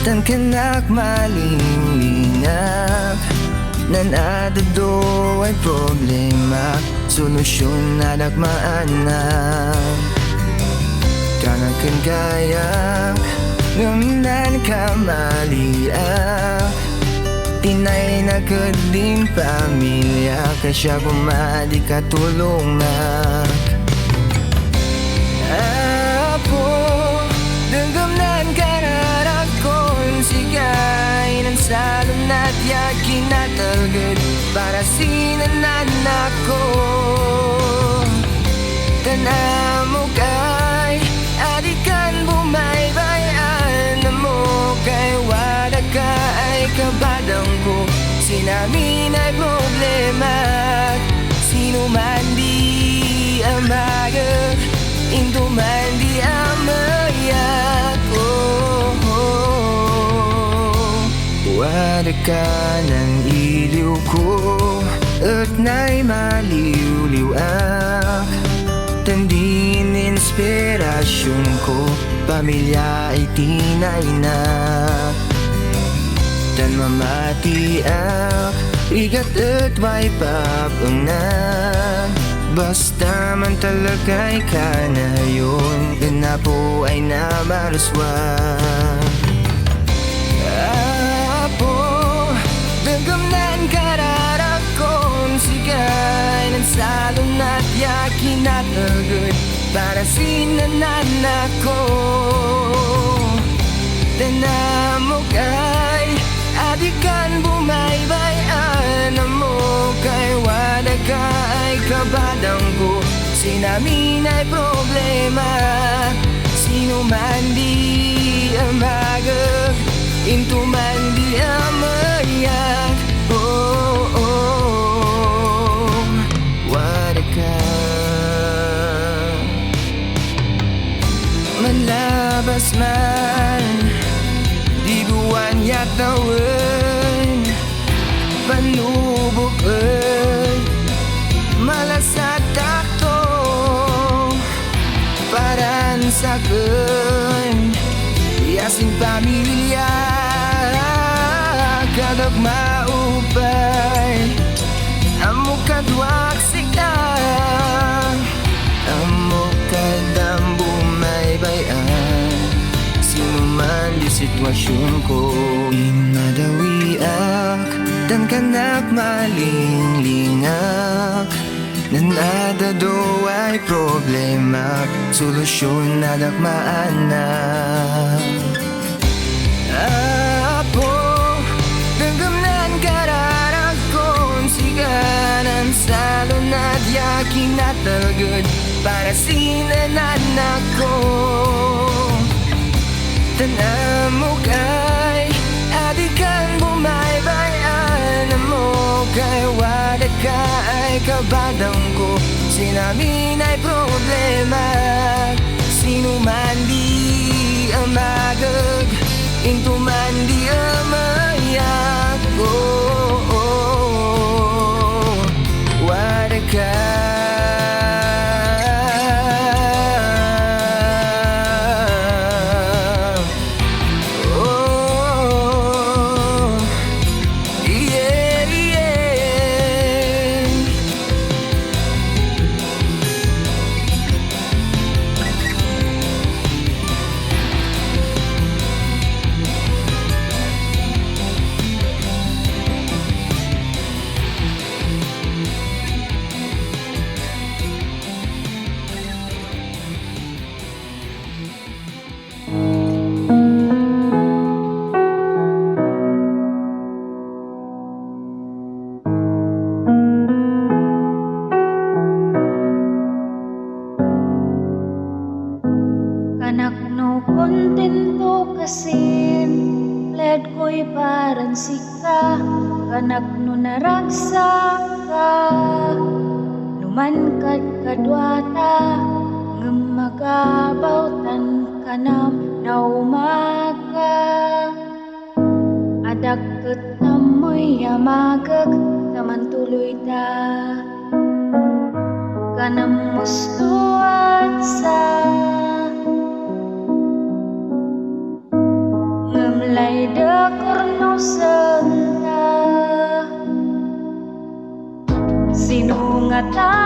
Tan kanak malinglingat nan adado ay problema, solusyon na nagmaanak. Kanakan gayak ngaminan kamaliak, tinay na kading pamilya, kasya bumadi katulungan. Apo denggamnan kararakon sigay ng salon at yakin at algad para sinanan ako. Tanamo kay adikan bumaybayan mo, kay wala ka ay kabadang ko. Sinamin ay problema, sino man di amagad, into man di amayak. Wala ka ng iliw ko at na'y maliw-liwak, tandin inspirasyon ko, pamilya ay tinay na. Dan mamatiak, igat at may papangan, basta man talagay ka na yun, na po ay namaraswan. Apo denggamnan kararakon sigay ng salon at yakin at agad para sinanan ako. Tanamo kay adikan bumaybayan mo, kay wala ka ay kabadang ko. Sinamin ay problema, sino man di amagag, into man di amayak. Oh, oh, wala ka manlabas man, di buwan yatawan, panubok ay malasat takto, paran sa kan yasing pamilya, kadag maupay, amo kadwak sikta, amo kadang bumaybayan, sino man di sitwasyon ko. Inadawiak, dan kanak malinglingak, nan adado ay problema, solusyon na nagmaanak. Apo denggamnan kararakon siganan salon at yakin at algad para sinanan ako. Tanamo kay adikan bumaybayan mo, kay wala ka ay kabadang ko. Sinamin ay problema, sino man di amagag, into man di amayak. Oh, oh, oh, wala ka. Anak no kontento kasin layad ko'y paran sika, kanak no naragsak ka. Numan kad kadwata, ngem magabautan kanam na umaga. Adak ket namoy yamagek, taman tuloy ta. Kanam mustuat sa ngemlay dekorno senta. Sinungata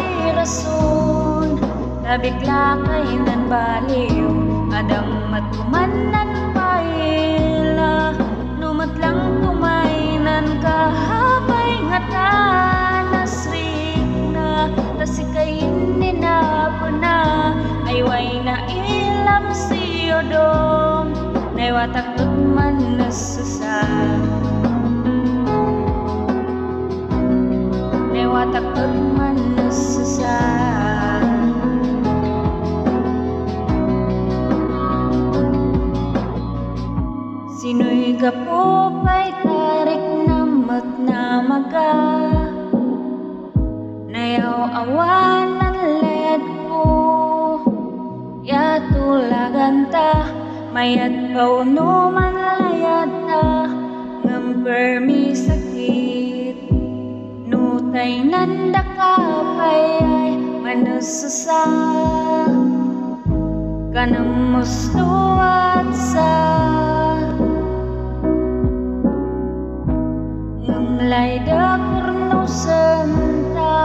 di rason, tabigla kainan baliw, adang matumanan paila. Numatlang tumainan kahapay ngata nasrik na, tasikayin ni napuna, ayway na ilam si odom, naiwatak man nasusa. Naiwatak man nasusa. Sino'y gapo pa'y tarik namat na maga, nayaw awanan led ko. Yatulagan ta, mayat pauno man layad ta, ngampermi sakit. Nutay nanda ka pa'y manususa, kanang mustuat sa ngemlay dekorno senta.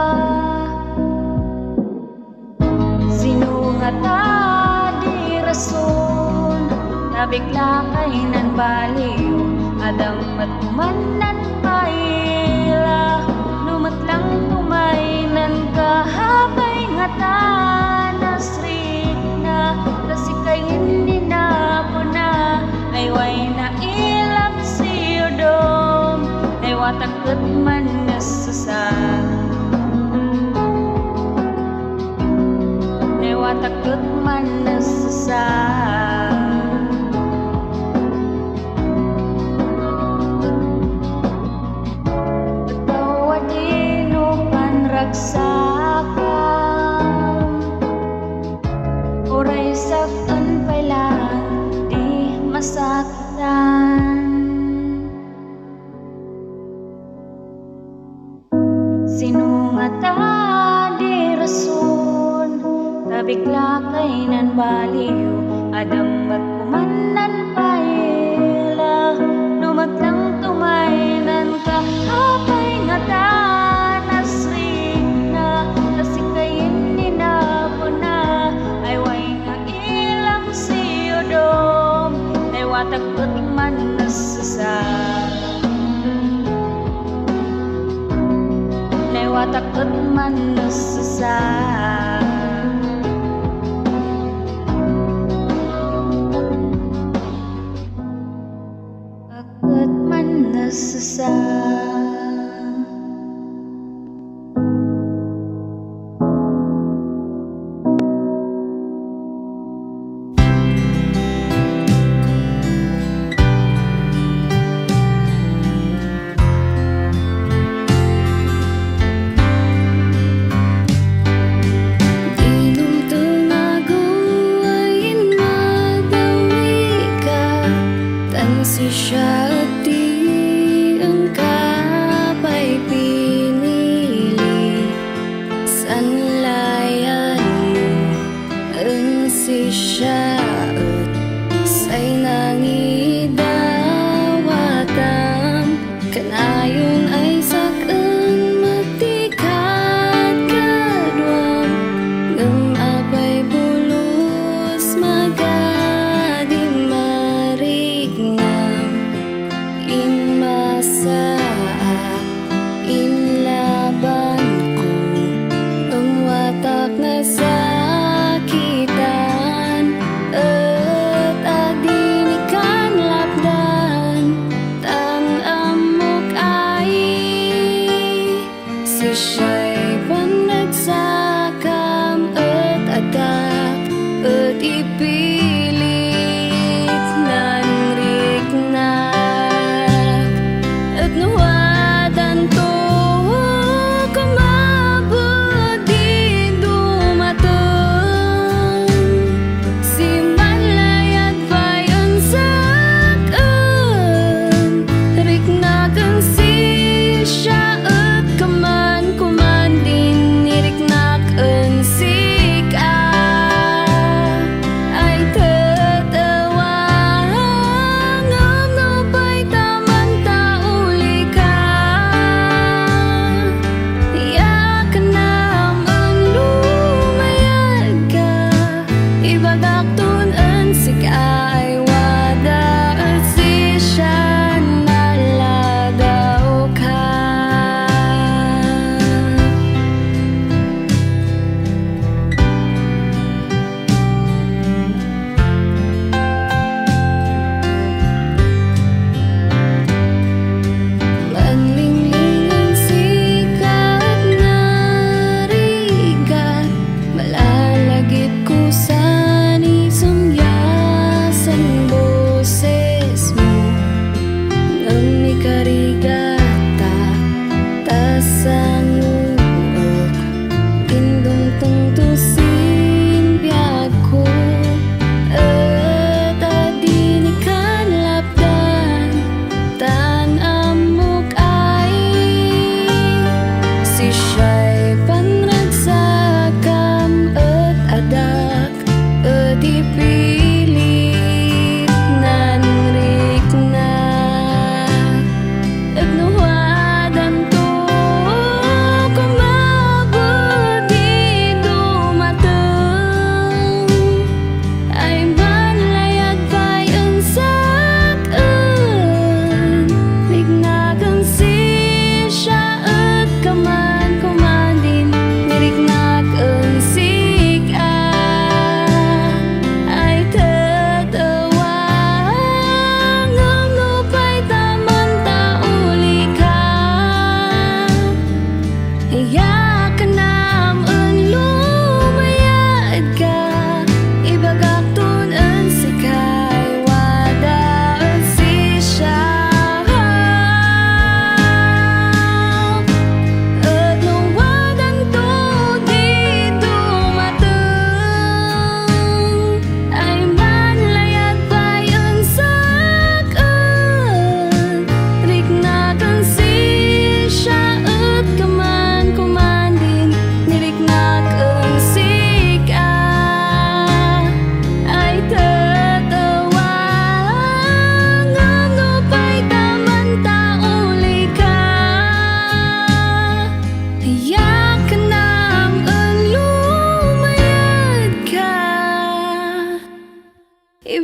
Sinungata di rason, nabigla kainan baliw, adang matumanan paila. Numatlang tumainan kahapay ngata nasrik na, tasikayin ni napuna, ayway na ilam si odom, naiwatak man nasusa. Naiwatak man nasusa. Tawa di no panragsakan, oray sakan pailan di masakitan. Sinungata di rason, tabigla kainan baliw, adang matkumanan paila. Numatlang tumainan kahapay ngata nasrik na, tasikayin ni napuna, ayway na ilang si odom, naiwatak man nasusa. Naiwatak man nasusa. Akut man nasusa.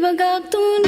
bagak tunay